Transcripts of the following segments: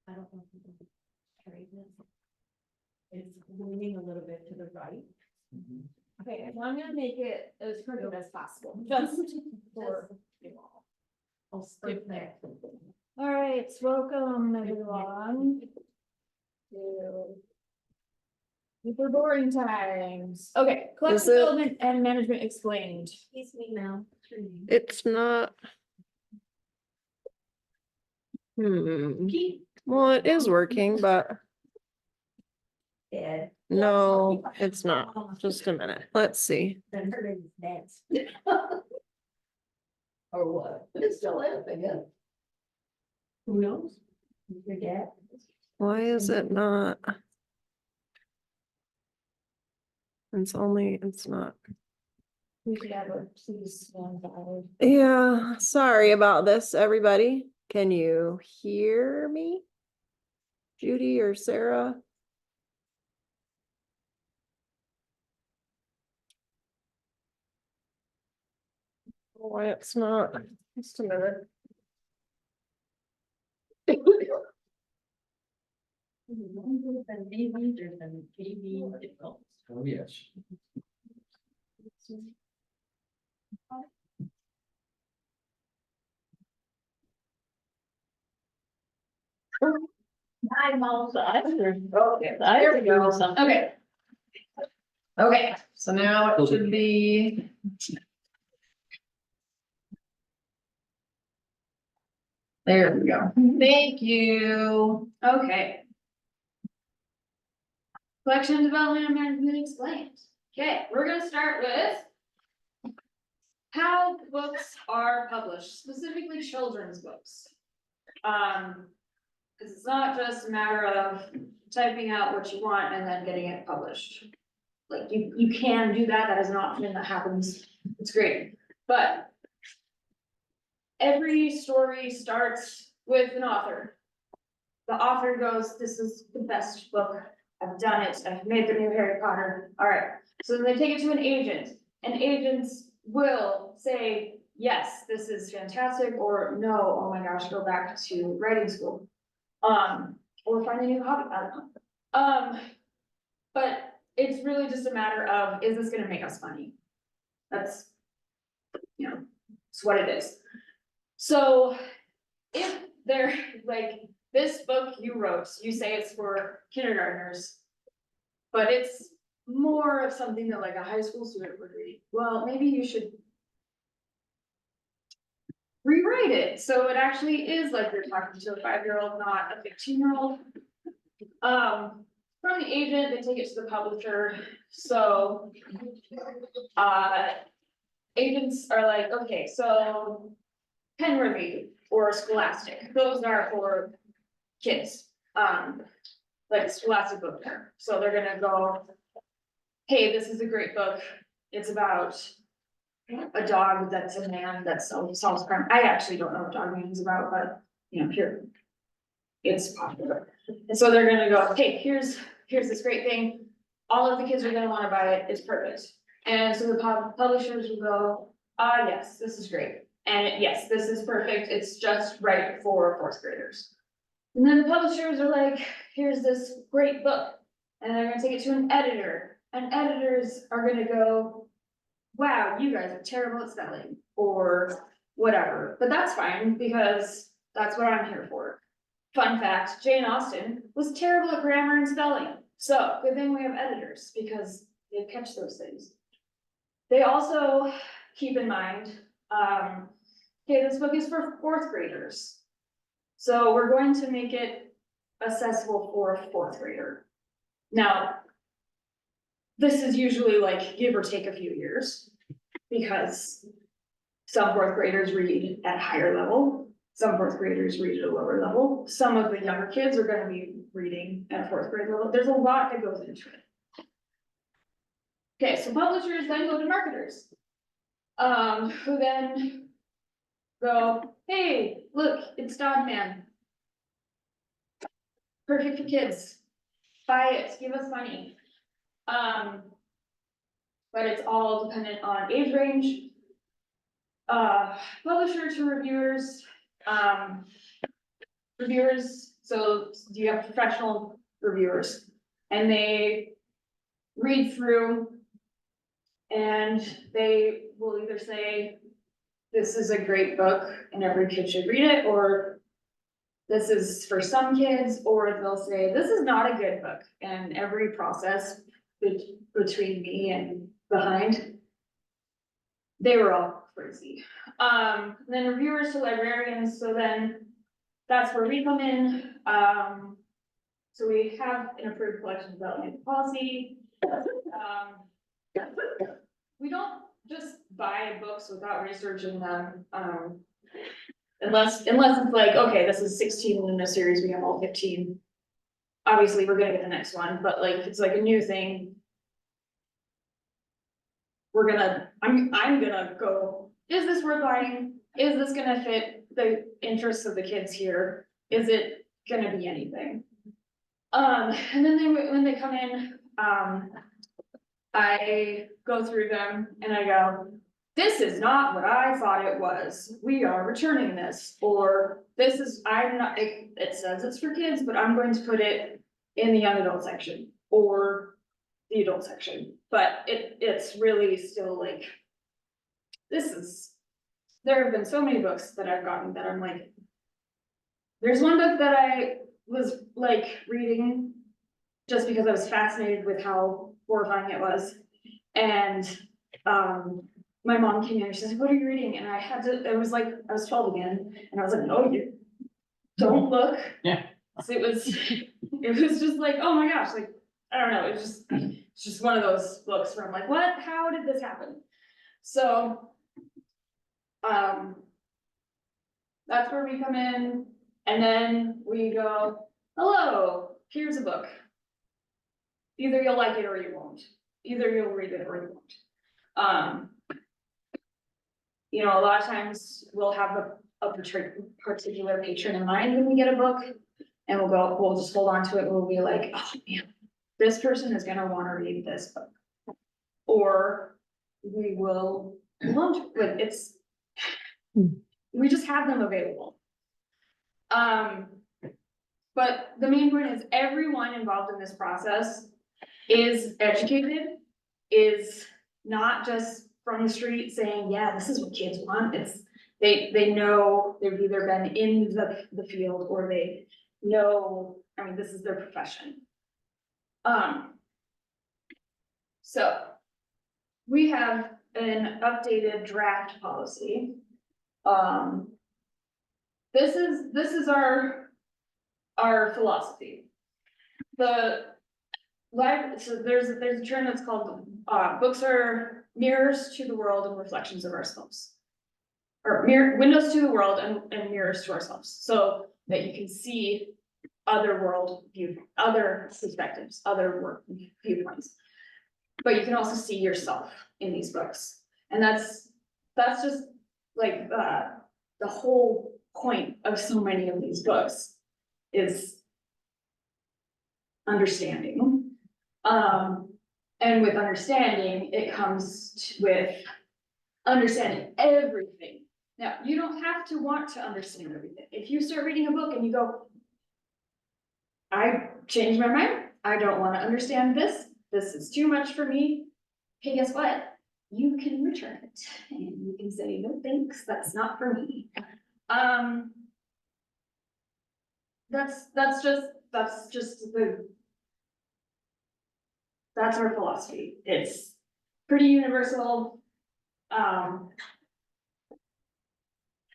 I don't know if you can carry this. It's leaning a little bit to the right. Okay, well, I'm gonna make it as crooked as possible, just for you all. I'll skip there. All right, welcome everyone. To super boring times. Okay, collective Is it- development and management explained. Excuse me now. It's not. Well, it is working, but Dead. no, it's not. Just a minute. Let's see. Then her name is Nance. Or what? It's still is, I guess. Who knows? Your dad? Why is it not? It's not. We should have a please stand by. Yeah, sorry about this, everybody. Can you hear me? Judy or Sarah? Why it's not? Just a minute. And maybe there's an maybe difficult. Oh, yes. I'm also. Okay, There we go. Okay. Okay, so now it should be. There we go. Thank you. Okay. Collection development and management explained. Okay, we're gonna start with how books are published, specifically children's books. Because it's not just a matter of typing out what you want and then getting it published. Like you can do that, that is an option that happens, it's great, but every story starts with an author. The author goes, this is the best book, I've done it, I've made the new Harry Potter, alright. So then they take it to an agent, and agents will say, yes, this is fantastic, or no, oh my gosh, go back to writing school. Or find a new hobby, I don't know. But it's really just a matter of, is this gonna make us money? That's, you know, it's what it is. So if they're like, this book you wrote, you say it's for kindergartners, but it's more of something that like a high school student would read, well, maybe you should rewrite it, so it actually is like you're talking to a 5-year-old, not a 15-year-old. From the agent, they take it to the publisher, so. Agents are like, okay, so Penworthy or Scholastic, those are for kids, like Scholastic book fair. So they're gonna go, hey, this is a great book, it's about a dog that's a man that solves crime. I actually don't know what Dog Man is about, but, you know, here, it's popular. And so they're gonna go, hey, here's this great thing, all of the kids are gonna wanna buy it, it's perfect. And so the publishers will go, yes, this is great, and yes, this is perfect, it's just right for 4th graders. And then the publishers are like, here's this great book, and they're gonna take it to an editor, and editors are gonna go, wow, you guys are terrible at spelling, or whatever, but that's fine, because that's what I'm here for. Fun fact, Jane Austen was terrible at grammar and spelling, so good thing we have editors, because they catch those things. They also keep in mind, okay, this book is for 4th graders. So we're going to make it accessible for a 4th grader. Now, this is usually like give or take a few years, because some 4th graders read at a higher level, some 4th graders read at a lower level, some of the younger kids are gonna be reading at a 4th grade level, there's a lot that goes into it. Okay, so publishers then go to marketers. Who then go, hey, look, it's Dog Man. Perfect for kids. Buy it, give us money. But it's all dependent on age range. Publisher to reviewers. Reviewers So you have professional reviewers and they read through and they will either say, this is a great book and every kid should read it, or this is for some kids, or they'll say, this is not a good book, and every process between me and behind, they were all crazy. Then reviewers to librarians, so then that's where we come in. So we have an approved collection development policy. We don't just buy books without researching them, unless it's like, okay, this is 16 in a series, we have all 15. Obviously, we're gonna get the next one, but like, if it's like a new thing. I'm gonna go, is this worth buying? Is this gonna fit the interests of the kids here? Is it gonna be anything? And then when they come in, I go through them and I go, this is not what I thought it was. We are returning this, or this is, it says it's for kids, but I'm going to put it in the young adult section or the adult section. But it's really still like, there have been so many books that I've gotten that I'm like, there's one book that I was like reading just because I was fascinated with how horrifying it was. And, my mom came in and she said, what are you reading? And it was like, I was 12 again, and I was like, no, you don't look. Yeah. So it was just like, oh my gosh, like, I don't know, it's just one of those books where I'm like, what, how did this happen? So, that's where we come in, and then we go, hello, here's a book. Either you'll like it or you won't. Either you'll read it or you won't. You know, a lot of times we'll have a particular patron in mind when we get a book, and we'll just hold on to it, and we'll be like, oh man, this person is gonna wanna read this book. Or we will, like, we just have them available. But the main point is everyone involved in this process is educated, is not just from the street saying, yeah, this is what kids want. They know, they've either been in the field or they know, I mean, this is their profession. So we have an updated draft policy. This is our philosophy. So there's a term that's called, books are mirrors to the world and reflections of ourselves. Or windows to the world and mirrors to ourselves, so that you can see other other perspectives, other work viewpoints. But you can also see yourself in these books. And that's just like, the whole point of so many of these books is understanding. And with understanding, it comes with understanding everything. Now, you don't have to want to understand everything. If you start reading a book and you go, I changed my mind, I don't want to understand this is too much for me. Hey, guess what? You can return it and you can say, no thanks, that's not for me. That's our philosophy. It's pretty universal.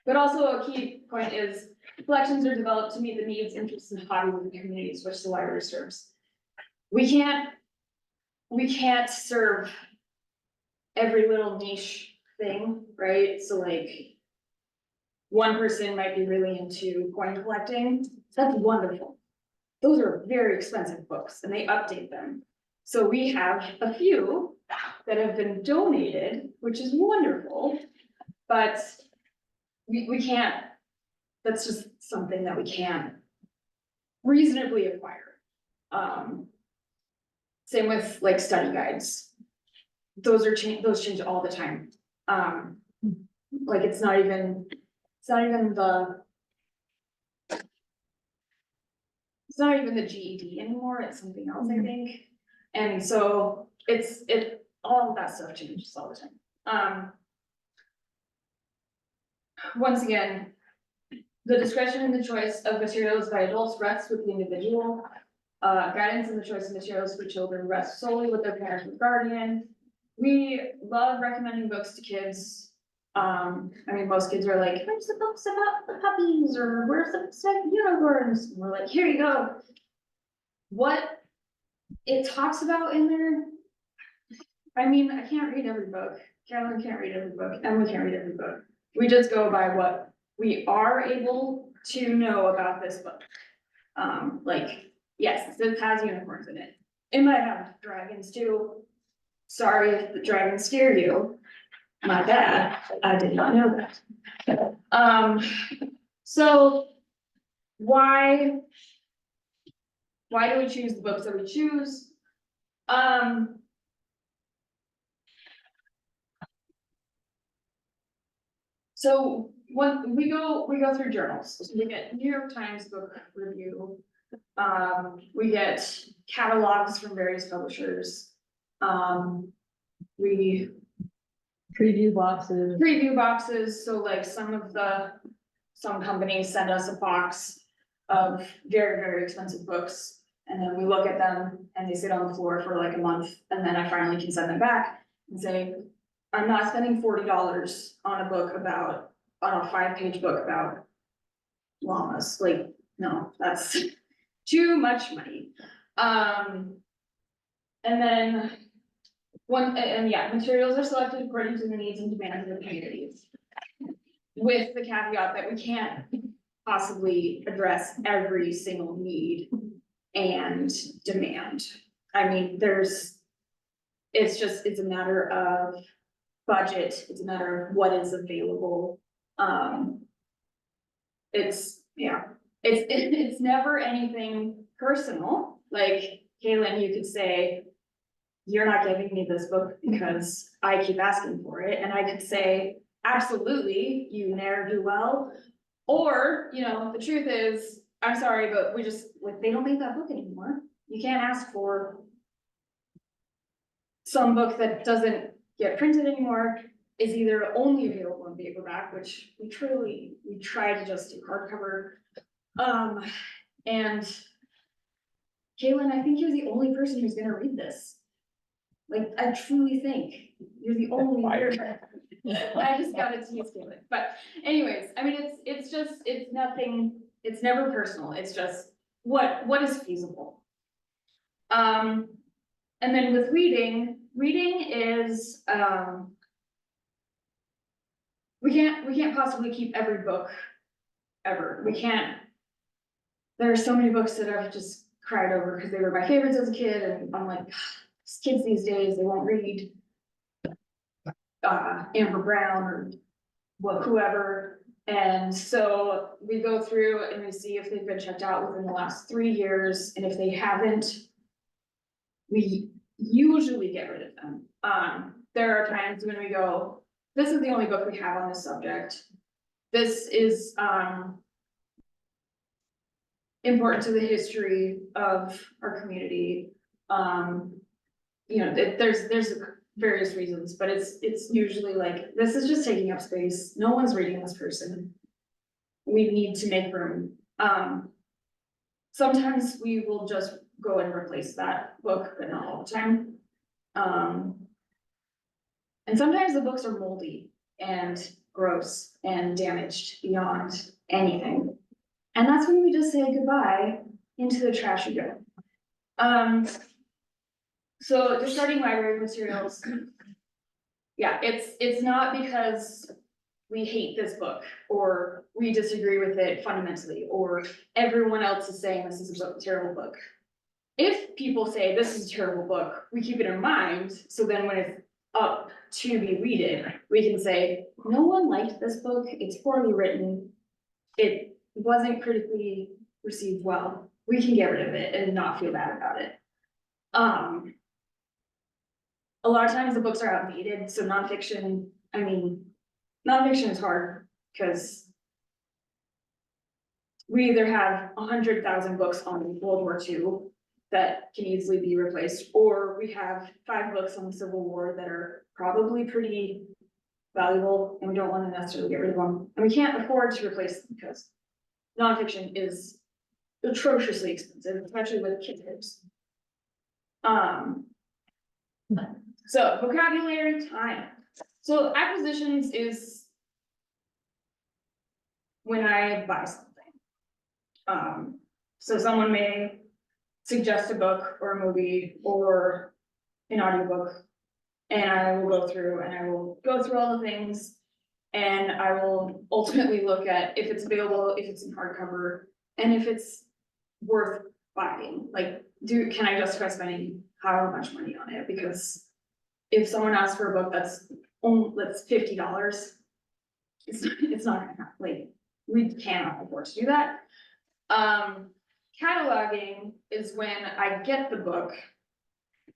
But also a key point is collections are developed to meet the needs, interests, and hobbies of the communities which the library serves. We can't serve every little niche thing, right? So like, one person might be really into coin collecting. That's wonderful. Those are very expensive books and they update them. So we have a few that have been donated, which is wonderful, but we can't, that's just something that we can't reasonably acquire. Same with like study guides. Those change all the time. Like it's not even the it's not even the GED anymore, it's something else, I think. And so all of that stuff changes all the time. Once again, the discretion and the choice of materials by adults rests with the individual. Guidance in the choice of materials for children rests solely with their parent or guardian. We love recommending books to kids. I mean, most kids are like, where's the books about the puppies, or where's the stuffed unicorns? And we're like, here you go. What it talks about in there. I mean, I can't read every book. Carolyn can't read every book, Emily can't read every book. We just go by what we are able to know about this book. Like, yes, this has unicorns in it. It might have dragons too. Sorry if the dragons scare you. My bad, I did not know that. So why do we choose the books that we choose? So when we go through journals, so we get New York Times Book Review. We get catalogs from various publishers. We Preview boxes, so like some companies send us a box of very, very expensive books. And then we look at them and they sit on the floor for like a month, and then I finally can send them back and say, I'm not spending $40 on a 5-page book about llamas, like, no, that's too much money. And then materials are selected according to the needs and demands of the communities. With the caveat that we can't possibly address every single need and demand. I mean, it's a matter of budget, it's a matter of what is available. It's never anything personal, like, Kaylin, you could say, you're not giving me this book because I keep asking for it, and I could say, absolutely, you ne'er do well. Or, the truth is, I'm sorry, but they don't make that book anymore. You can't ask for some book that doesn't get printed anymore, is either only available in paperback, which we try to just do hardcover. And Kaylin, I think you're the only person who's gonna read this. Like, I truly think you're the only person. I just got it to use Kaylin, but anyways, I mean, it's nothing, it's never personal, it's just what is feasible. And then with reading is, we can't possibly keep every book ever. We can't. There are so many books that I've just cried over because they were my favorites as a kid, and I'm like, kids these days, they won't read Amber Brown or whoever. And so we go through and we see if they've been checked out within the last 3 years, and if they haven't, we usually get rid of them. There are times when we go, this is the only book we have on this subject. This is important to the history of our community. There's various reasons, but it's usually like, this is just taking up space. No one's reading this person. We need to make room. Sometimes we will just go and replace that book, but not all the time. And sometimes the books are moldy and gross and damaged beyond anything. And that's when we just say goodbye, into the trash you go. So discarding library materials. Yeah, it's not because we hate this book or we disagree with it fundamentally, or everyone else is saying this is a terrible book. If people say this is a terrible book, we keep it in mind, so then when it's up to be weeded, we can say, no one liked this book, it's poorly written, it wasn't critically received well, we can get rid of it and not feel bad about it. A lot of times the books are outdated, so nonfiction is hard, because we either have 100,000 books on World War II that can easily be replaced, or we have 5 books on the Civil War that are probably pretty valuable, and we don't want to necessarily get rid of them, and we can't afford to replace them because nonfiction is atrociously expensive, especially with kids' books. So vocabulary time. So acquisitions is when I buy something. So someone may suggest a book or a movie or an audiobook. And I will go through all the things. And I will ultimately look at if it's available, if it's in hardcover, and if it's worth buying. Like, can I justify spending however much money on it? Because if someone asks for a book that's $50, it's not gonna happen, like, we cannot afford to do that. Cataloging is when I get the book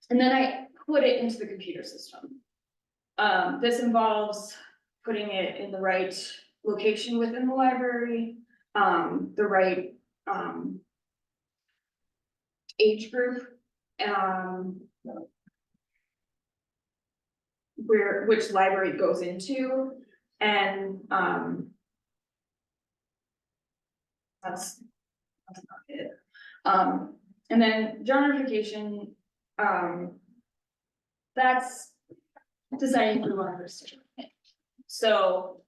and then I put it into the computer system. This involves putting it in the right location within the library, the right age group, which library it goes into, and that's not it. And then genreification, that's deciding who I understand. So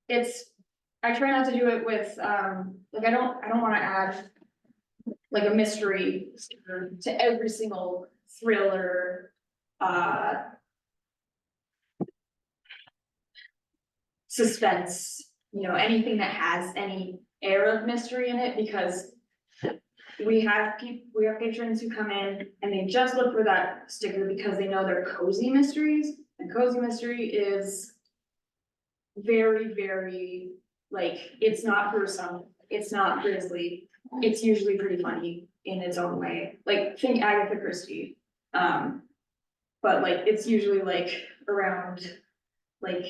I try not to do it with, like, I don't wanna add like a mystery to every single thriller, suspense, anything that has any air of mystery in it, because we have patrons who come in and they just look for that sticker because they know they're cozy mysteries, and cozy mystery is very, very, like, it's not gruesome, it's not grisly, it's usually pretty funny in its own way, like, think Agatha Christie. But like, it's usually like around like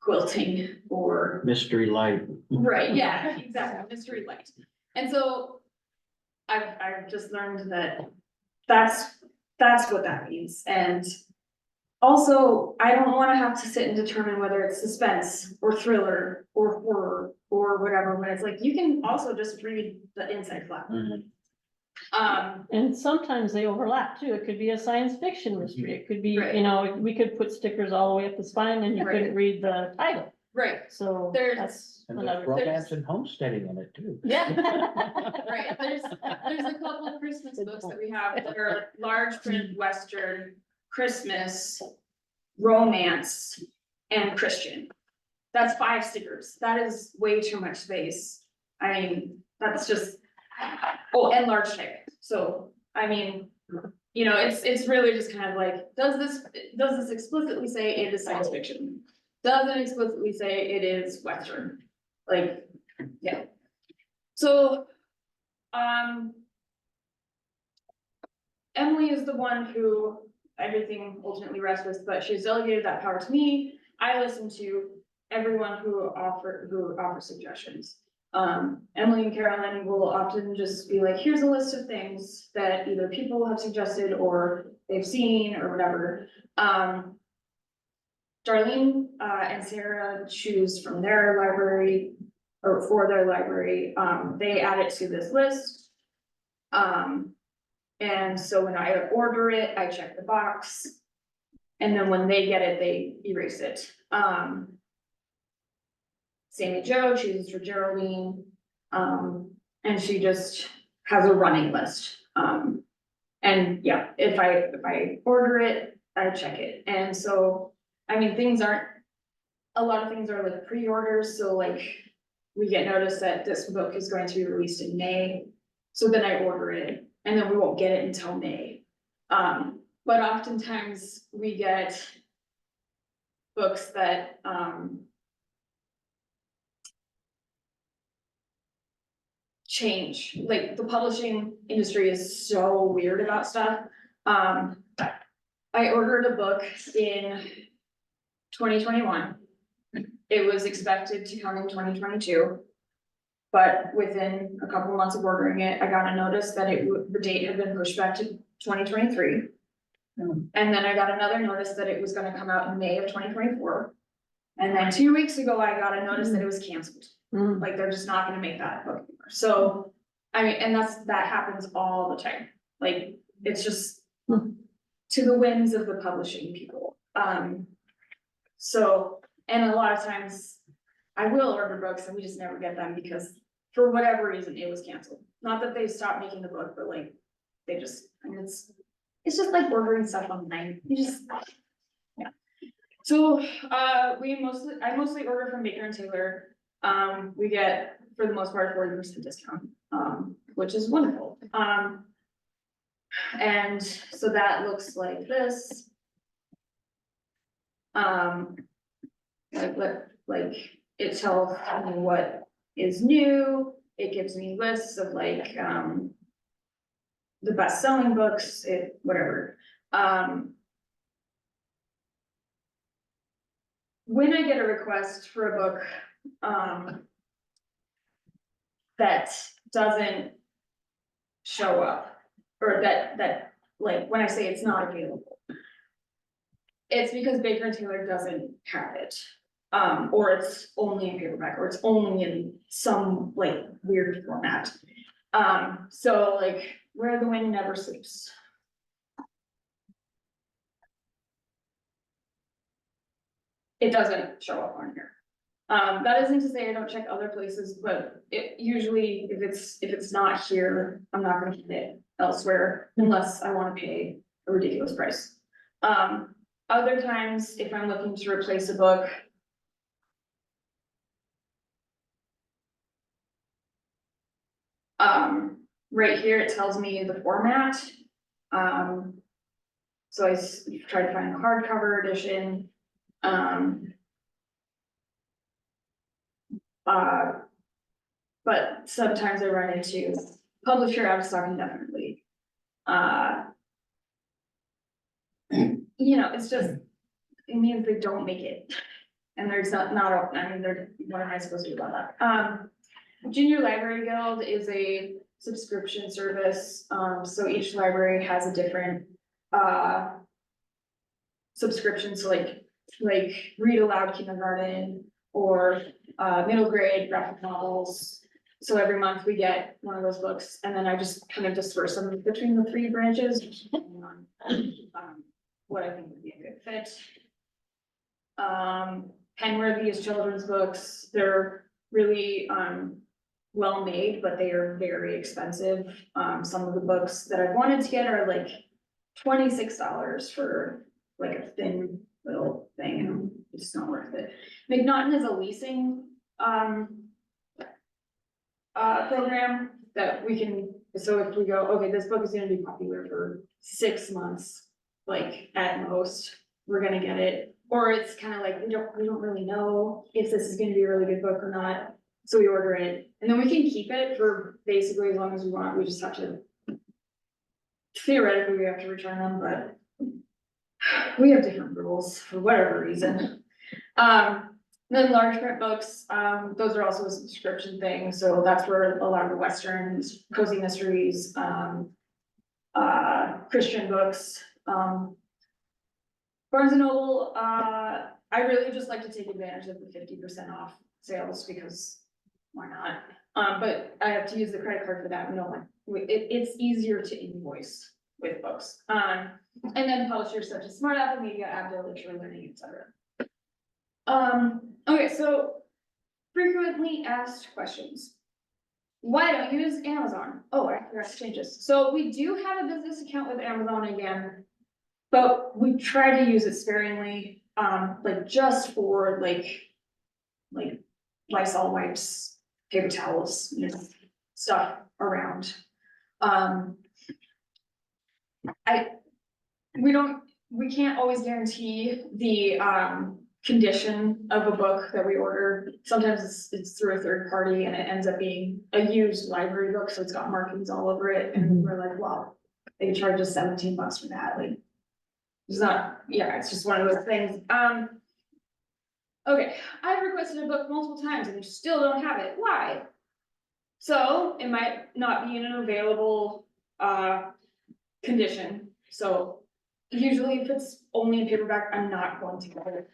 quilting or. Mystery light. Right, yeah, exactly, mystery light. And so I've just learned that that's what that means. And also, I don't wanna have to sit and determine whether it's suspense or thriller or horror or whatever, when it's like, you can also just read the inside flap. Mhm. And sometimes they overlap too. It could be a science fiction mystery. It could be, Right. we could put stickers all the way up the spine and you Right. couldn't read the title. Right, So There's- that's And there's another. romance and homesteading in it too. Yeah. right, there's a couple of Christmas books that we have that are like large print Western, Christmas, romance, and Christian. That's 5 stickers, that is way too much space. I mean, that's just, oh, and large type, so, I mean, it's really just kind of like, does this explicitly say it is science fiction? Does it explicitly say it is Western? Like, yeah. So, Emily is the one who everything ultimately rests with, but she's delegated that power to me. I listen to everyone who offers suggestions. Emily and Carolyn will often just be like, here's a list of things that either people have suggested or they've seen or whatever. Darlene and Sarah choose from their library or for their library. They add it to this list. And so when I order it, I check the box. And then when they get it, they erase it. Sammy Jo chooses for Geraldine. And she just has a running list. And yeah, if I order it, I check it. And so, I mean, a lot of things are like pre-orders, so like, we get notice that this book is going to be released in May. So then I order it, and then we won't get it until May. But oftentimes we get books that, change, like the publishing industry is so weird about stuff. I ordered a book in 2021. it was expected to come in 2022. But within a couple months of ordering it, I got a notice that the date had been pushed back to 2023. And then I got another notice that it was gonna come out in May of 2024. And then 2 weeks ago, I got a notice that it was canceled. Mm. Like, they're just not gonna make that book anymore. So, I mean, and that happens all the time. Like, it's just to the whims of the publishing people. So, and a lot of times I will order books and we just never get them because for whatever reason, it was canceled. Not that they stopped making the book, but like, they just, I mean, it's just like ordering stuff online. You just, yeah. So, I mostly order from Baker and Taylor. We get, for the most part, 40% discount, which is wonderful. And so that looks like this. Like it tells me what is new. It gives me lists of like, the best-selling books, whatever. When I get a request for a book, that doesn't show up, or that, like, when I say it's not available, it's because Baker and Taylor doesn't have it. Or it's only in paperback, or it's only in some like weird format. So like, Where the Wind Never Sleeps. It doesn't show up on here. That isn't to say I don't check other places, but it usually, if it's not here, I'm not gonna get it elsewhere unless I wanna pay a ridiculous price. Other times, if I'm looking to replace a book, right here, it tells me the format. So I tried to find a hardcover edition. But sometimes I run into publisher out of stock indefinitely. You know, it's just, it means they don't make it. And there's I mean, what am I supposed to do about that? Junior Library Guild is a subscription service, so each library has a different, subscription, so like Read Aloud Kindergarten, or, middle grade graphic novels. So every month we get one of those books, and then I just kind of disperse them between the 3 branches, depending on, what I think would be a good fit. Penworthy is children's books. They're really, well made, but they are very expensive. Some of the books that I've wanted to get are like $26 for like a thin little thing, and it's not worth it. McNaughton is a leasing, program that we can, so if we go, okay, this book is gonna be popular for 6 months, like at most, we're gonna get it. Or it's kind of like, we don't really know if this is gonna be a really good book or not, so we order it, and then we can keep it for basically as long as we want. We just have to, theoretically, we have to return them, but we have different rules for whatever reason. Then large print books, those are also a subscription thing, so that's where a lot of the westerns, cozy mysteries, Christian books, Barnes and Noble, I really just like to take advantage of the 50% off sales, because why not? But I have to use the credit card for that. No, it's easier to invoice with books. And then publishers such as Smart Apple Media, Abdel, Literary Learning, etc. Okay, so frequently asked questions. Why don't you use Amazon? Oh, I forgot to change this. So we do have a business account with Amazon again, but we try to use it sparingly, like just for like Lysol wipes, paper towels, you know, stuff around. We can't always guarantee the, condition of a book that we order. Sometimes it's through a third party and it ends up being a used library book, so it's got markings all over it, and we're like, wow, they charge us $17 for that, like. It's not, yeah, it's just one of those things. Okay, I've requested a book multiple times and you still don't have it, why? So it might not be in an available, condition, so usually if it's only in paperback, I'm not going to get it.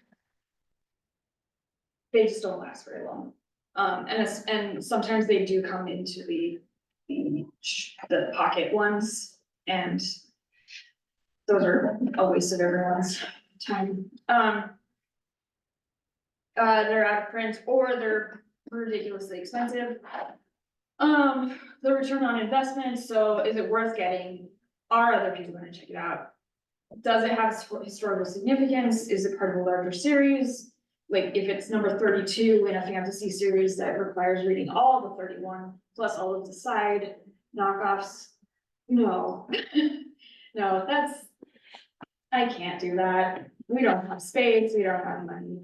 They just don't last very long. And sometimes they do come into the pocket ones, and those are a waste of everyone's time. They're out of print or they're ridiculously expensive. The return on investment, so is it worth getting? Are other people gonna check it out? Does it have historical significance? Is it part of a larger series? Like, if it's number 32 in a fantasy series that requires reading all the 31, plus all of the side knockoffs, no. No, I can't do that. We don't have space, we don't have money.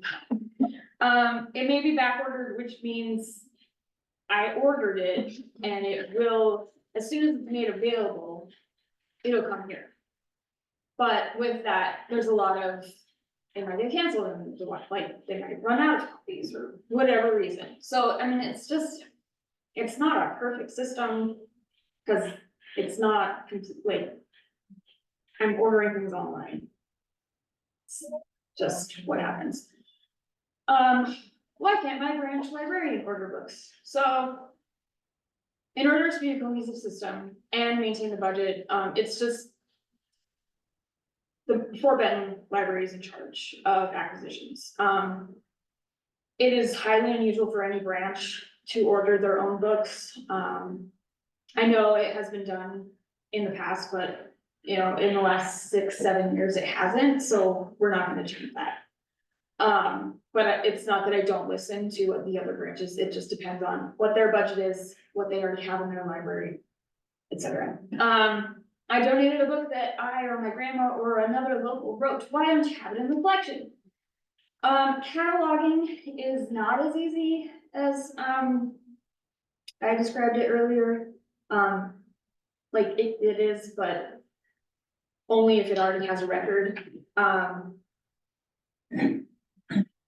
It may be back ordered, which means I ordered it and it will, as soon as it's made available, it'll come here. But with that, there's a lot of, they might get canceled and like, they might run out of copies or whatever reason. So, I mean, it's just, it's not a perfect system, cause it's not, like, I'm ordering things online. It's just what happens. Why can't my branch librarian order books? So, in order to be a cohesive system and maintain the budget, it's just the Fort Benton Library is in charge of acquisitions. It is highly unusual for any branch to order their own books. I know it has been done in the past, but you know, in the last 6-7 years, it hasn't, so we're not gonna change that. But it's not that I don't listen to what the other branches, it just depends on what their budget is, what they already have in their library, etc. I donated a book that I or my grandma or another local wrote. Why don't you have it in the collection? Cataloging is not as easy as, I described it earlier. Like it is, but only if it already has a record.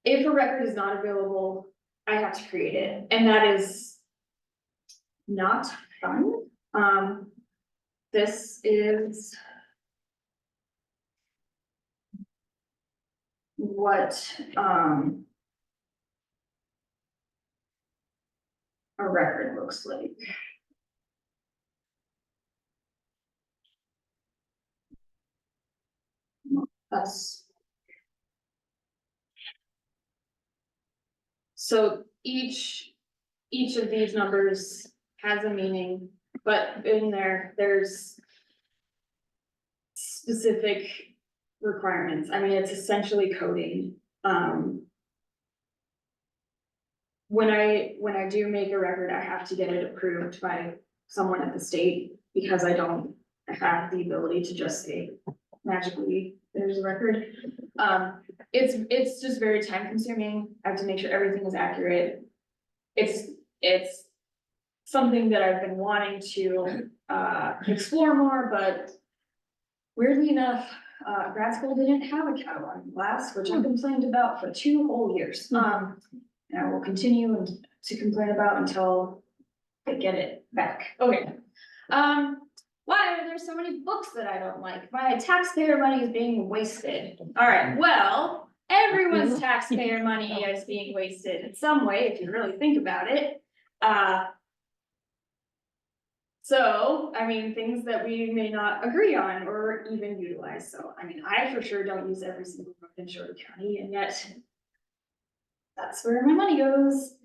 If a record is not available, I have to create it, and that is not fun. This is what, a record looks like. Us. So each of these numbers has a meaning, but in there's specific requirements. I mean, it's essentially coding. When I do make a record, I have to get it approved by someone at the state, because I don't have the ability to just say magically, there's a record. It's just very time consuming. I have to make sure everything is accurate. It's something that I've been wanting to explore more, but weirdly enough, grad school didn't have a cataloging class, which I complained about for 2 whole years. And I will continue to complain about until I get it back. Okay. Why are there so many books that I don't like? My taxpayer money is being wasted. All right, well, everyone's taxpayer money is being wasted in some way, if you really think about it. So, I mean, things that we may not agree on or even utilize. So, I mean, I for sure don't use every single book in Shorter County, and yet that's where my money goes.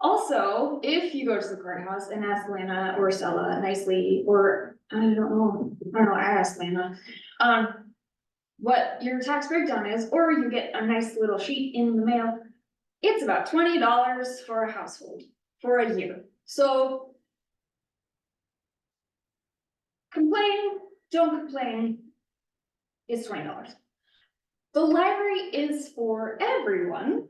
Also, if you go to the courthouse and ask Lana or Stella nicely, or I don't know, I asked Lana, what your tax breakdown is, or you get a nice little sheet in the mail, it's about $20 for a household for a year. So complain, don't complain, it's $20. The library is for everyone.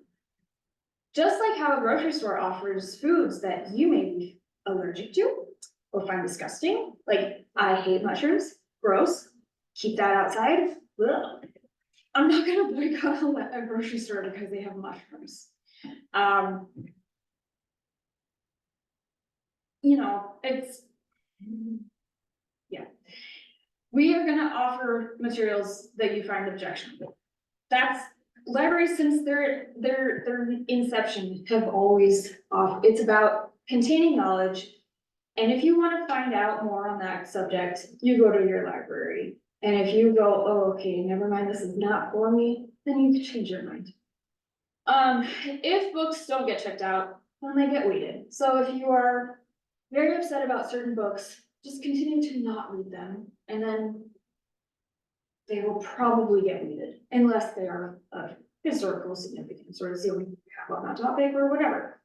Just like how a grocery store offers foods that you may be allergic to or find disgusting, like I hate mushrooms, gross, keep that outside. Ugh. I'm not gonna boycott a grocery store because they have mushrooms. Um. You know, it's. Yeah. We are gonna offer materials that you find objectionable. That's, libraries since their inception have always, it's about containing knowledge. And if you wanna find out more on that subject, you go to your library. And if you go, oh, okay, never mind, this is not for me, then you can change your mind. If books don't get checked out, then they get weeded. So if you are very upset about certain books, just continue to not read them, and then they will probably get weeded, unless they are of historical significance, or something we have on that topic, or whatever.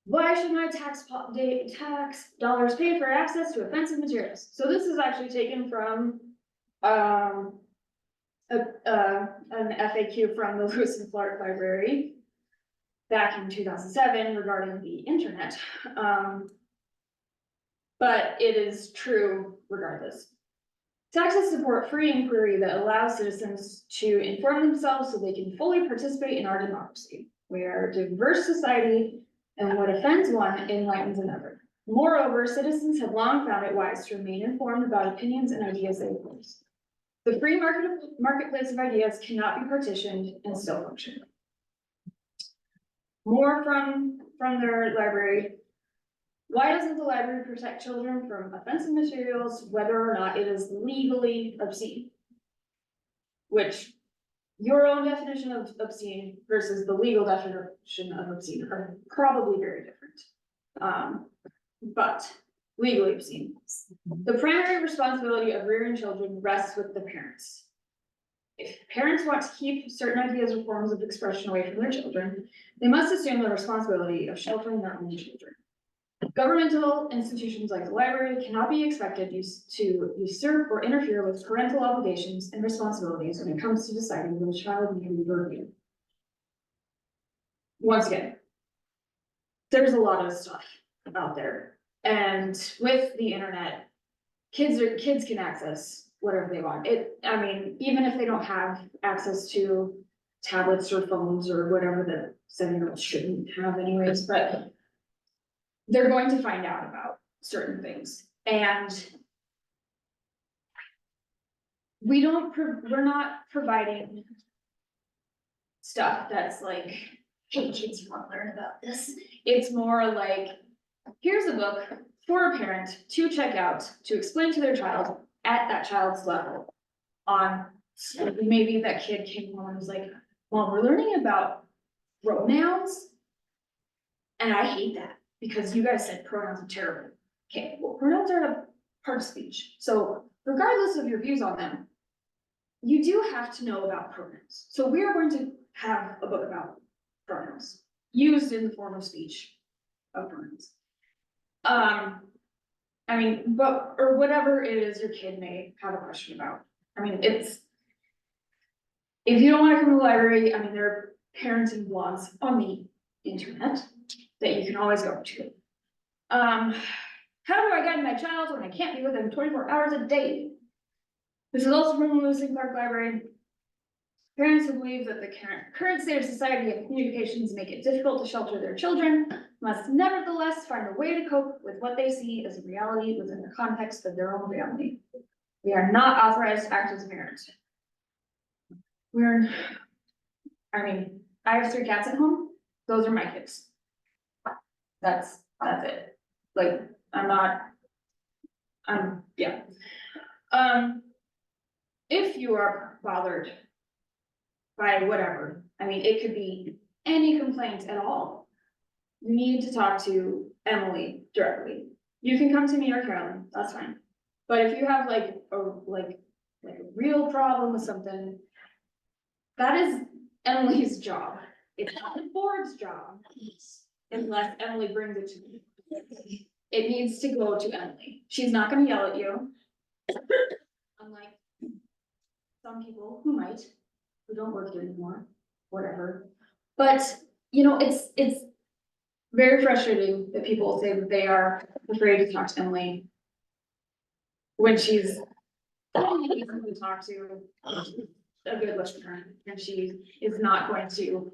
Why should my tax dollars pay for access to offensive materials? So this is actually taken from, an FAQ from the Lewis and Clark Library back in 2007 regarding the internet. But it is true regardless. Taxes support free inquiry that allows citizens to inform themselves so they can fully participate in our democracy. We are a diverse society, and what offends one enlightens another. Moreover, citizens have long found it wise to remain informed about opinions and ideas they oppose. The free marketplace of ideas cannot be partitioned and still function. More from their library. Why doesn't the library protect children from offensive materials, whether or not it is legally obscene? Which, your own definition of obscene versus the legal definition of obscene are probably very different. But legally obscene. The primary responsibility of rearing children rests with the parents. If parents want to keep certain ideas or forms of expression away from their children, they must assume the responsibility of sheltering their own children. Governmental institutions like the library cannot be expected to usurp or interfere with parental obligations and responsibilities when it comes to deciding when a child may be reviewed. Once again, there's a lot of stuff out there, and with the internet, kids can access whatever they want. I mean, even if they don't have access to tablets or phones or whatever the 7-year-olds shouldn't have anyways, but they're going to find out about certain things, and we're not providing stuff that's like, hey, kids, you want to learn about this? It's more like, here's a book for a parent to check out, to explain to their child at that child's level. On maybe that kid came home and was like, Mom, we're learning about pronouns, and I hate that because you guys said pronouns are terrible. Okay, well, pronouns are a part of speech, so regardless of your views on them, you do have to know about pronouns. So we are going to have a book about pronouns used in the form of speech of pronouns. I mean, or whatever it is your kid may have a question about. I mean, if you don't want to come to the library, I mean, there are parenting blogs on the internet that you can always go to. How do I guide my child when I can't be with them 24 hours a day? This is also from the Lewis and Clark Library. Parents who believe that the current state of society and communications make it difficult to shelter their children must nevertheless find a way to cope with what they see as a reality within the context of their own family. We are not authorized to act as parents. I mean, I have 3 cats at home. Those are my kids. That's it. Like, yeah. If you are bothered by whatever, I mean, it could be any complaint at all, you need to talk to Emily directly. You can come to me or Carolyn, that's fine. But if you have like a real problem with something, that is Emily's job. It's not the board's job, unless Emily brings it to me. It needs to go to Emily. She's not gonna yell at you. Unlike some people who might, who don't work here anymore, whatever. But, you know, it's very frustrating that people say that they are afraid to talk to Emily when she's easy to talk to. a good listener, and she is not going to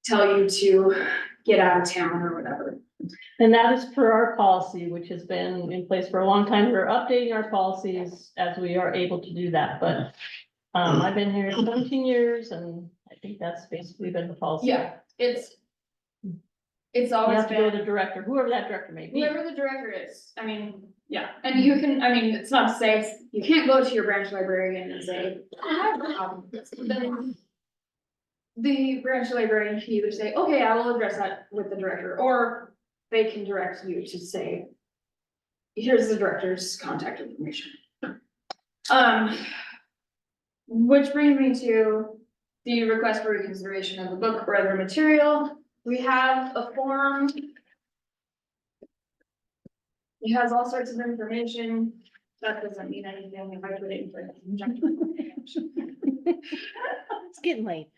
tell you to get out of town or whatever. And that is per our policy, which has been in place for a long time. We're updating our policies as we are able to do that, but I've been here 17 years and I think that's basically been the policy. Yeah, it's You always have to go to been, the director, whoever that director may be. whoever the director is, I mean, yeah, and you can, I mean, it's not to say, you can't go to your branch librarian and say, I have a problem with this. Then the branch librarian can either say, okay, I will address that with the director, or they can direct you to say, here's the director's contact information. Which brings me to the request for reconsideration of the book or other material. We have a form. It has all sorts of information. That doesn't mean anything if I put it in for It's getting late.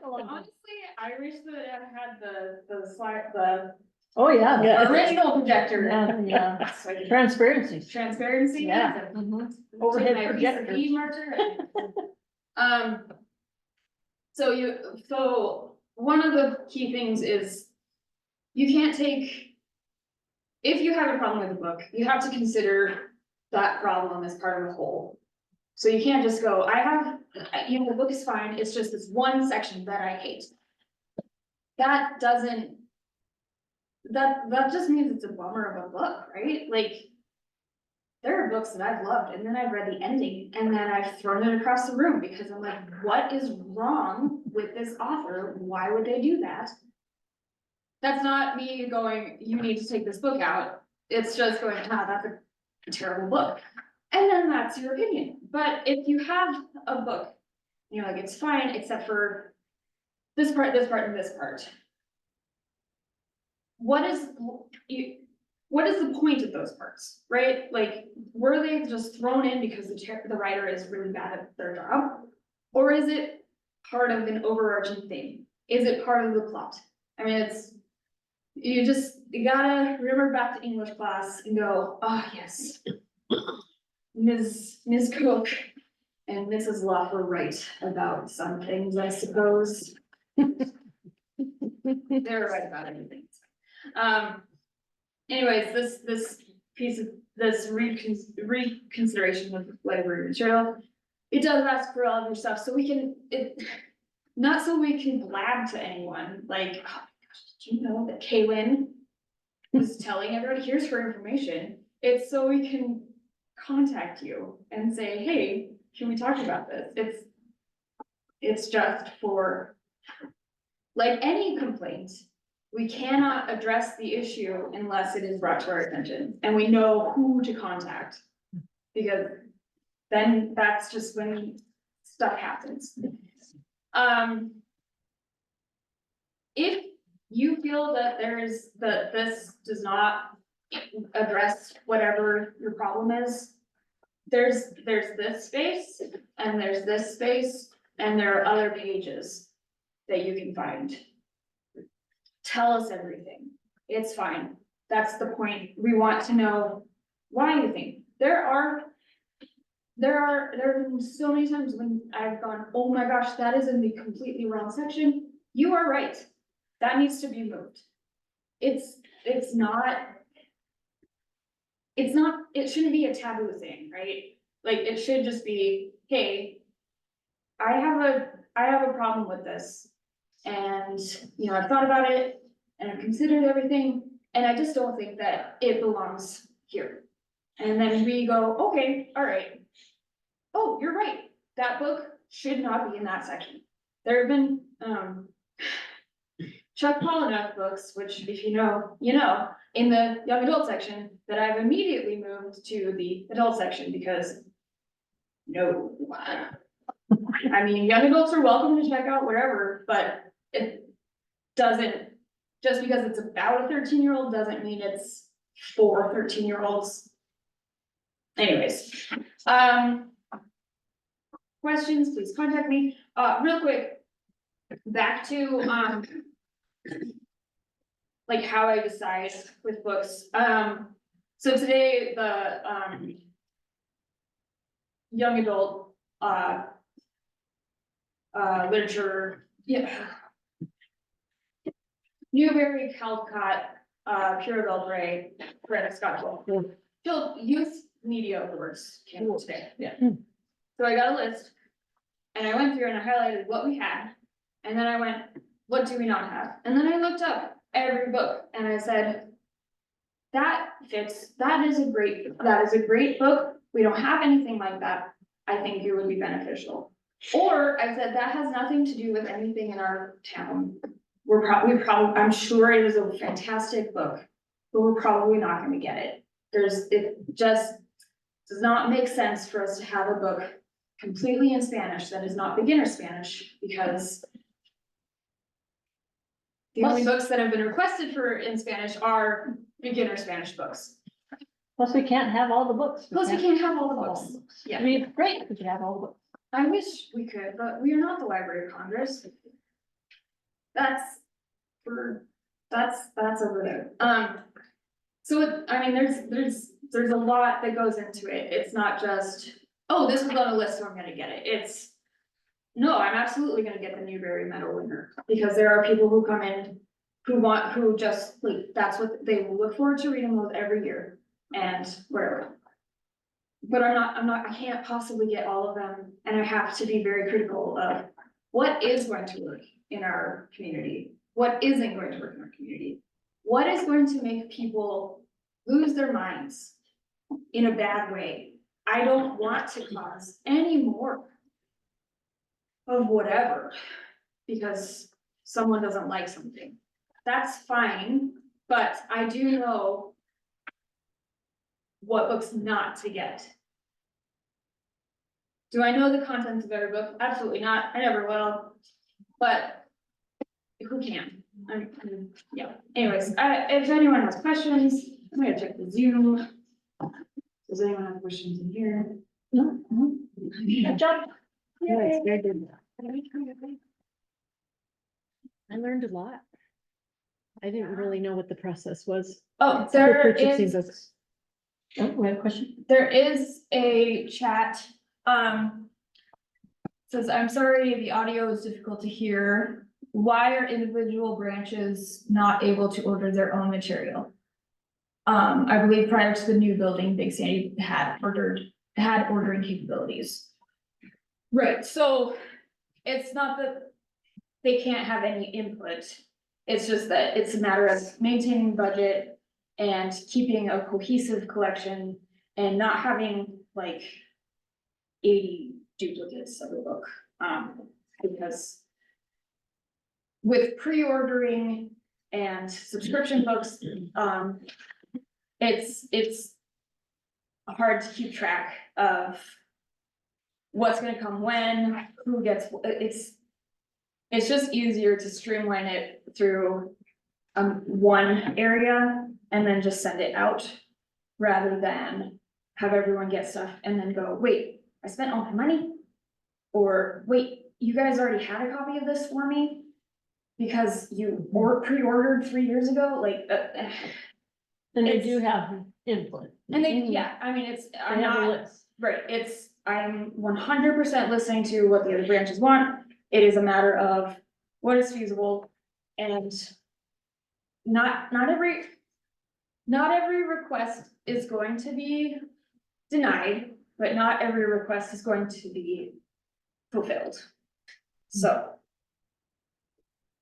Honestly, I wish that I had the slide, the Oh, yeah. Yeah. original projector. Yeah, yeah. So I could- Transparency. Transparency. Yeah. and Mhm. take Overhead my piece of projector. E marker and- so one of the key things is you can't take, if you have a problem with a book, you have to consider that problem as part of a whole. So you can't just go, the book is fine, it's just this one section that I hate. That doesn't, that just means it's a bummer of a book, right? Like, there are books that I've loved, and then I've read the ending, and then I've thrown it across the room, because I'm like, what is wrong with this author? Why would they do that? That's not me going, you need to take this book out. It's just going, that's a terrible book. And then that's your opinion. But if you have a book, you're like, it's fine, except for this part, and this part. What is the point of those parts, right? Like, were they just thrown in because the writer is really bad at their job? Or is it part of an overarching theme? Is it part of the plot? I mean, you gotta remember back to English class and go, oh, yes. Ms. Cook and Mrs. Luff were right about some things, I suppose. They're right about anything. Anyways, this piece of, this reconsideration of library material, it does ask for all of your stuff, so we can, not so we can blab to anyone, like, oh my gosh, did you know that Kaylin is telling everybody, here's her information. It's so we can contact you and say, hey, can we talk about this? It's just for, like any complaint, we cannot address the issue unless it is brought to our attention and we know who to contact. Because then that's just when stuff happens. If you feel that this does not address whatever your problem is, there's this space and there's this space and there are other pages that you can find. Tell us everything. It's fine. That's the point. We want to know why you think. There have been so many times when I've gone, oh my gosh, that is in the completely wrong section. You are right. That needs to be moved. It shouldn't be a taboo thing, right? Like, it should just be, hey, I have a problem with this. And, I've thought about it and I've considered everything, and I just don't think that it belongs here. And then we go, okay, all right. Oh, you're right. That book should not be in that section. There have been, Chuck Palahniuk books, which if you know, in the young adult section, that I've immediately moved to the adult section because no. I mean, young adults are welcome to check out whatever, but it doesn't, just because it's about a 13-year-old doesn't mean it's for 13-year-olds. Anyways, questions, please contact me. Real quick, back to, like how I decide with books. So today, the, young adult literature, yeah. Newberry, Caldecott, Pure Belgrade, Greta Scottsville. Youth media awards came today. Yeah. So I got a list. And I went through and I highlighted what we had. And then I went, what do we not have? And then I looked up every book and I said, that fits, that is a great book. We don't have anything like that. I think it would be beneficial. Or I said, that has nothing to do with anything in our town. I'm sure it is a fantastic book, but we're probably not gonna get it. It just does not make sense for us to have a book completely in Spanish that is not beginner Spanish, because the only books that have been requested in Spanish are beginner Spanish books. Plus, we can't have all the books. Plus, we can't have all the have all books. the books. Yeah. It'd be great if we could have all the books. I wish we could, but we are not the Library of Congress. That's over there. So, I mean, there's a lot that goes into it. It's not just, oh, this was on a list, so I'm gonna get it. It's, no, I'm absolutely gonna get the Newbery Medal winner, because there are people who come in who just, like, that's what they will look forward to reading those every year, and whatever. But I can't possibly get all of them, and I have to be very critical of what is going to work in our community, what isn't going to work in our community. What is going to make people lose their minds in a bad way? I don't want to cause any more of whatever, because someone doesn't like something. That's fine, but I do know what books not to get. Do I know the contents of every book? Absolutely not. I never will. But who can? Yeah. Anyways, if anyone has questions, I'm gonna check the Zoom. Does anyone have questions in here? No? Good job. Yeah, it's very good. I learned a lot. I didn't really know what the process was. Oh, for there purchasing is. books. Oh, we have a question? There is a chat, says, I'm sorry, the audio is difficult to hear. Why are individual branches not able to order their own material? I believe prior to the new building, Big Sandy had ordering capabilities. Right, so it's not that they can't have any input. It's just that it's a matter of maintaining budget and keeping a cohesive collection and not having like 80 duplicates of a book. Because with pre-ordering and subscription books, it's hard to keep track of what's gonna come when, who gets, it's just easier to streamline it through one area and then just send it out, rather than have everyone get stuff and then go, wait, I spent all my money? Or wait, you guys already had a copy of this for me? Because you pre-ordered 3 years ago, like, And they It's- do have input. and they, yeah, I mean, it's, They I'm have a not, list. right, I'm 100% listening to what the other branches want. It is a matter of what is feasible, and not every request is going to be denied, but not every request is going to be fulfilled. So.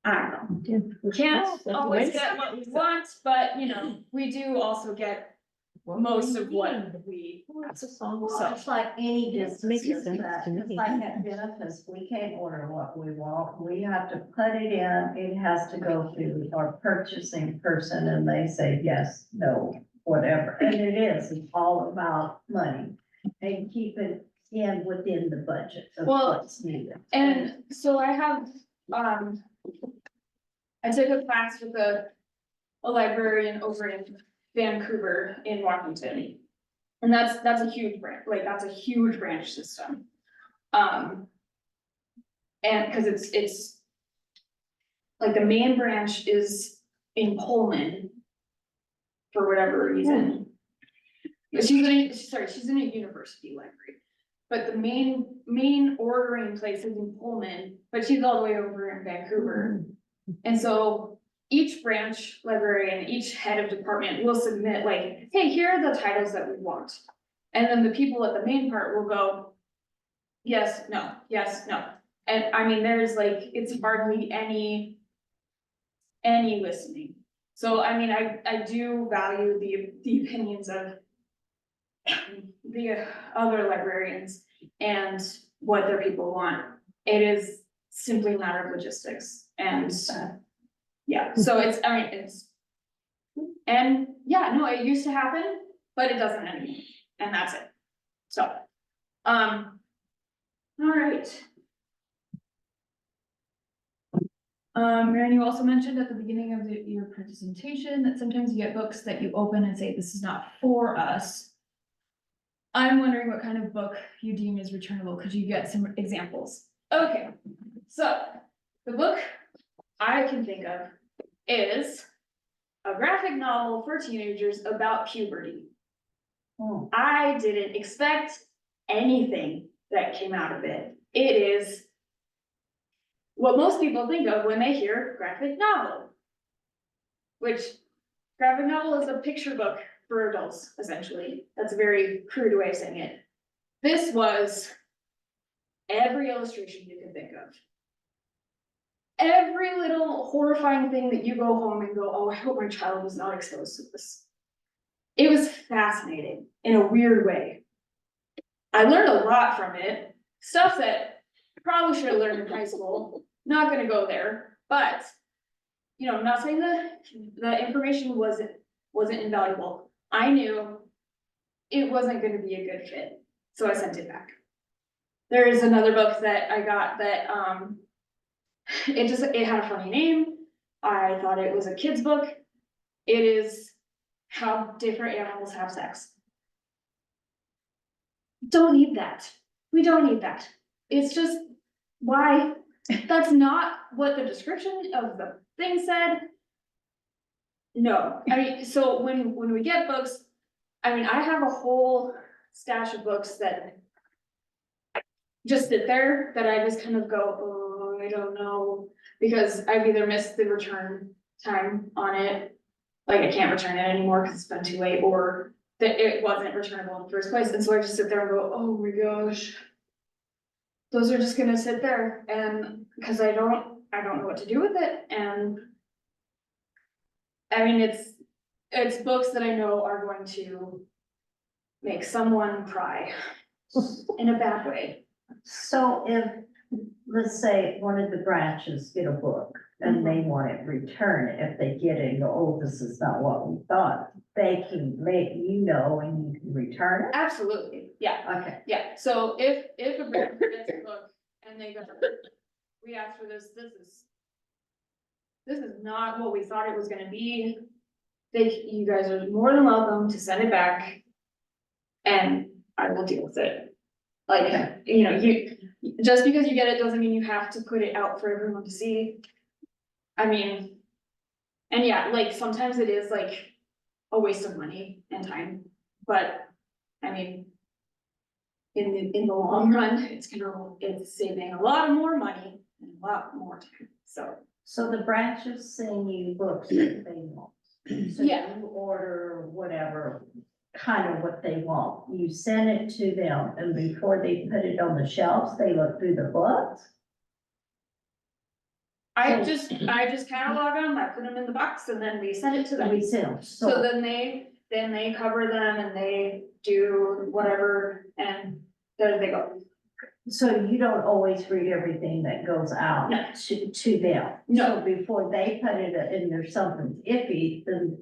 I don't know, we can't That's the always way- get what we want, but you know, we do also get most of what we. That's a song. So- It's like any Makes business, sense that, to just me. like at benefits, we can't order what we want, we have to put it in, it has to go through our purchasing person, and they say yes, no, whatever, and it's all about money. And keep it within the budget of Well, what's needed. And so I have, I took a class with a librarian over in Vancouver in Washington. And that's a huge branch, like, that's a huge branch system. And cause it's like the main branch is in Pullman for whatever reason. But she's in a university library. but the main ordering place is in Pullman, but she's all the way over in Vancouver. And so each branch librarian, each head of department will submit like, hey, here are the titles that we want. And then the people at the main part will go, yes, no, yes, no. And I mean, there's like, it's hardly any listening. So I mean, I do value the opinions of the other librarians and what their people want. It is simply a matter of logistics and, yeah, so it's, I mean, it's. And yeah, no, it used to happen, but it doesn't anymore, and that's it. So, all right. Mary, you also mentioned at the beginning of your presentation that sometimes you get books that you open and say, this is not for us. I'm wondering what kind of book you deem is returnable. Could you get some examples? Okay, so the book I can think of is a graphic novel for teenagers about puberty. Oh, I didn't expect anything that came out of it. It is what most people think of when they hear graphic novel. Which graphic novel is a picture book for adults, essentially. That's a very crude way of saying it. This was every illustration you can think of. Every little horrifying thing that you go home and go, oh, I hope my child was not exposed to this. It was fascinating in a weird way. I learned a lot from it, stuff that probably should have learned in high school, not gonna go there, but, you know, I'm not saying the information wasn't invaluable. I knew it wasn't gonna be a good fit, so I sent it back. There is another book that I got that, it had a funny name. I thought it was a kid's book. It is How Different Animals Have Sex. Don't need that. We don't need that. It's just, why? That's not what the description of the thing said. No, I mean, so when we get books, I mean, I have a whole stash of books that just sit there that I just kind of go, oh, I don't know, because I've either missed the return time on it, like I can't return it anymore because it's been too late, or that it wasn't returnable in the first place, and so I just sit there and go, oh my gosh. Those are just gonna sit there, and because I don't know what to do with it, and I mean, it's books that I know are going to make someone cry in a bad way. so if, let's say, one of the branches get a book and they want it returned, if they get it and go, oh, this is not what we thought, they can let you know and you can return it? Absolutely, yeah. Okay, Yeah, so if a brand gets a book and they go, we asked for this is not what we thought it was gonna be. You guys are more than welcome to send it back. And I will deal with it. Like, you know, just because you get it doesn't mean you have to put it out for everyone to see. I mean, and yeah, like sometimes it is like a waste of money and time, but I mean. In the long run, it's saving a lot more money and a lot more time, so. so the branches send you books that they want. So Yeah. you order whatever, kind of what they want, you send it to them, and before they put it on the shelves, they look through the books? I just catalog them, I put them in the box and then we send it to them. We send them, So then they cover them and they do whatever and there they go. so you don't always read everything that goes out No. to them? No. So before they put it in there, something's iffy, then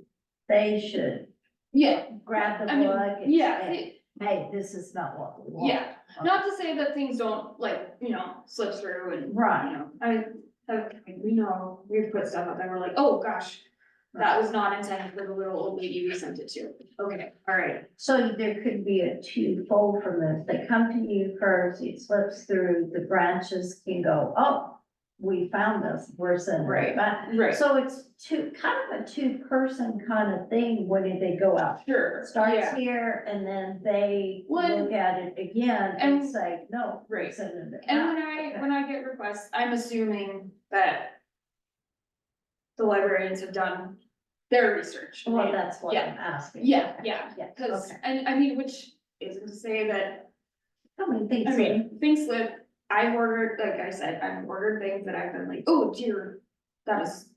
they should Yeah, grab the I mean, book and yeah, say, hey, this is not what we want. yeah, not to say that things don't like, you know, slip through and, Right. you know, we know, we've put stuff up there, we're like, oh gosh. That was not intended for the little old lady we sent it to. Okay, all right. So there could be a twofold from this, they come to you first, it slips through, the branches can go, oh, we found this, we're sending Right, it back. right. So it's kind of a two-person kind of thing when they go out. Sure, Starts yeah, here and then they Well, look at it again and and- say, no, we're right. sending it And back. when I get requests, I'm assuming that the librarians have done their research. Well, that's what Yeah. I'm asking. Yeah, Yeah, cause, okay. and I mean, which isn't to say that, I mean, things. I mean, things slip. I've ordered, like I said, I've ordered things that I've been like, oh dear, that is.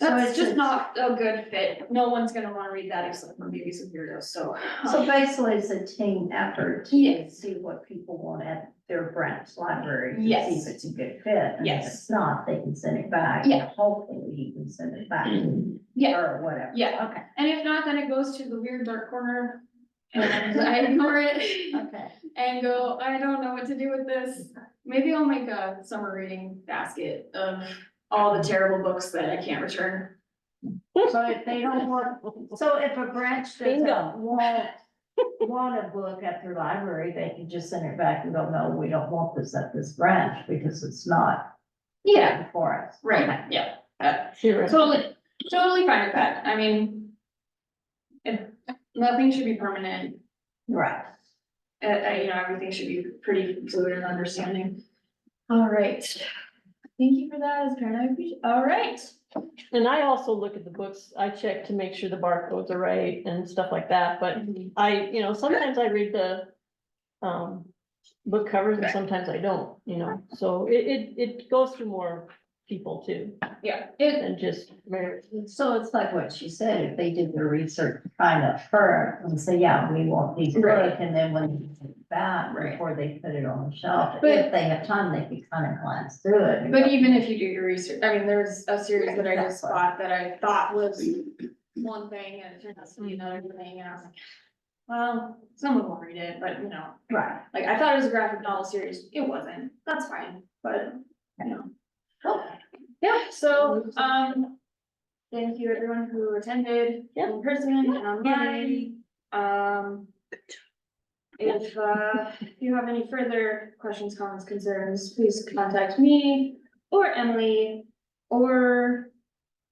So That's it's just just- not a good fit. No one's gonna wanna read that except for maybe some weirdos, so. So basically, it's a team effort to Yes. see what people want at their branch library. to Yes. See if it's a good fit. And if Yes. it's not, they can send it back. Yeah. Hopefully, he can send it back. Yeah. Or whatever. Yeah. Okay, And if not, then it goes to the weird dark corner. And I ignore it okay. and go, I don't know what to do with this. Maybe I'll make a summer reading basket of all the terrible books that I can't return. So if they don't want, so if a branch doesn't Bingo. want a book at their library, they can just send it back and go, no, we don't want this at this branch because it's not Yeah, for us. right, yeah, Sure. totally fine with that. I mean, nothing should be permanent. Right. You know, everything should be pretty fluid and understanding. All right. Thank you for that, as parent, I appreciate, all right. And I also look at the books, I check to make sure the barcodes are right and stuff like that, but sometimes I read the book covers and sometimes I don't, so it goes through more people too, Yeah, than just Mary. So it's like what she said, if they did their research kind of first and say, yeah, we want these Right. book, and then when they take it back Right. before they put it on the shelf, But- if they have time, they could kind of glance through it. and but go, even if you do your research, I mean, there's a series that I just Exactly. bought that I thought was one thing and it turned out to be another thing, and I was like, well, someone will read it, but Right. like, I thought it was a graphic novel series, it wasn't, that's fine, but, Okay. yeah, so, thank you everyone who attended Yeah. in person and online. If you have any further questions, comments, concerns, please contact me or Emily or,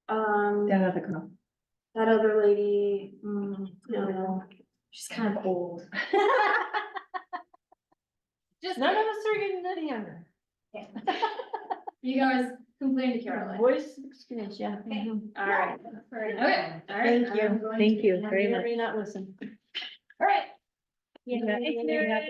that other lady, I don't know, she's kind of old. Just, None of us are getting any younger. you guys complain to Caroline. Voice experience, yeah. All right. Okay, all right. Thank you. I'm going Thank to- you very You much. may not listen. All right. Yeah.